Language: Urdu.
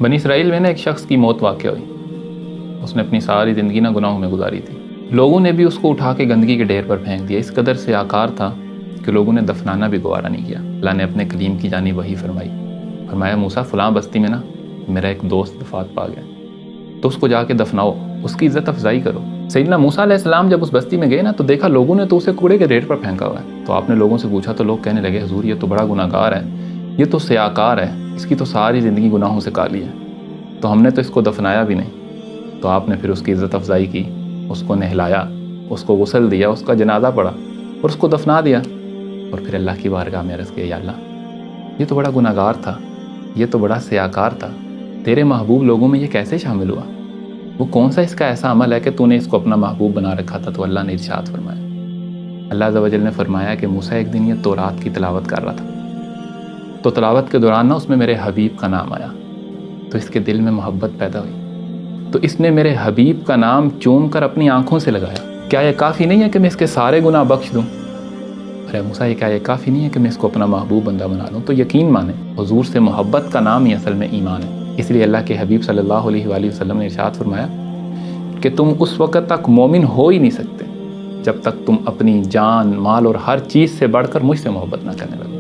بنی اسرائیل میں ایک شخص کی موت واقع ہوئی. اس نے اپنی ساری زندگی گناہوں میں گزاری تھی. لوگوں نے بھی اس کو اٹھا کے گندگی کے ڈھیر پر پھینک دیا. اس قدر سے آکار تھا کہ لوگوں نے دفنانا بھی گوارا نہیں کیا. اللہ نے اپنے کلیم کی جانب وحی فرمایا موسیٰ فلاں بستی میں میرا ایک دوست وفات پا گیا، تو اس کو جا کے دفناؤ، اس کی عزت افزائی کرو. سیدنا موسیٰ علیہ السلام جب اس بستی میں گئے تو دیکھا لوگوں نے تو اسے کوڑے کے ڈھیر پر پھینکا ہوا ہے. تو آپ نے لوگوں سے پوچھا تو لوگ کہنے لگے حضور یہ تو بڑا گناہ گار ہے، یہ تو سیاکار ہے، اس کی تو ساری زندگی گناہوں سے کالی ہے، تو ہم نے تو اس کو دفنایا بھی نہیں. تو آپ نے پھر اس کی عزت افزائی کی، اس کو نہلایا، اس کو غسل دیا، اس کا جنازہ پڑھا اور اس کو دفنا دیا. اور پھر اللہ کی بارگاہ میں عرض کیا یا اللہ یہ تو بڑا گناہ گار تھا، یہ تو بڑا سیاکار تھا، تیرے محبوب لوگوں میں یہ کیسے شامل ہوا؟ وہ کون سا اس کا ایسا عمل ہے کہ تو نے اس کو اپنا محبوب بنا رکھا تھا؟ تو اللہ نے ارشاد فرمایا، اللہ عز و جل نے فرمایا کہ موسیٰ ایک دن یہ تورات کی تلاوت کر رہا تھا، تو تلاوت کے دوران اس میں میرے حبیب کا نام آیا، تو اس کے دل میں محبت پیدا ہوئی، تو اس نے میرے حبیب کا نام چوم کر اپنی آنکھوں سے لگایا. کیا یہ کافی نہیں ہے کہ میں اس کے سارے گناہ بخش دوں؟ ارے موسیٰ کیا یہ کافی نہیں ہے کہ میں اس کو اپنا محبوب بندہ بنا لوں؟ تو یقین مانیں حضور سے محبت کا نام ہی اصل میں ایمان ہے. اس لیے اللہ کے حبیب صلی اللہ علیہ وآلہ وسلم نے ارشاد فرمایا کہ تم اس وقت تک مومن ہو ہی نہیں سکتے جب تک تم اپنی جان، مال اور ہر چیز سے بڑھ کر مجھ سے محبت نہ کرنے لگو.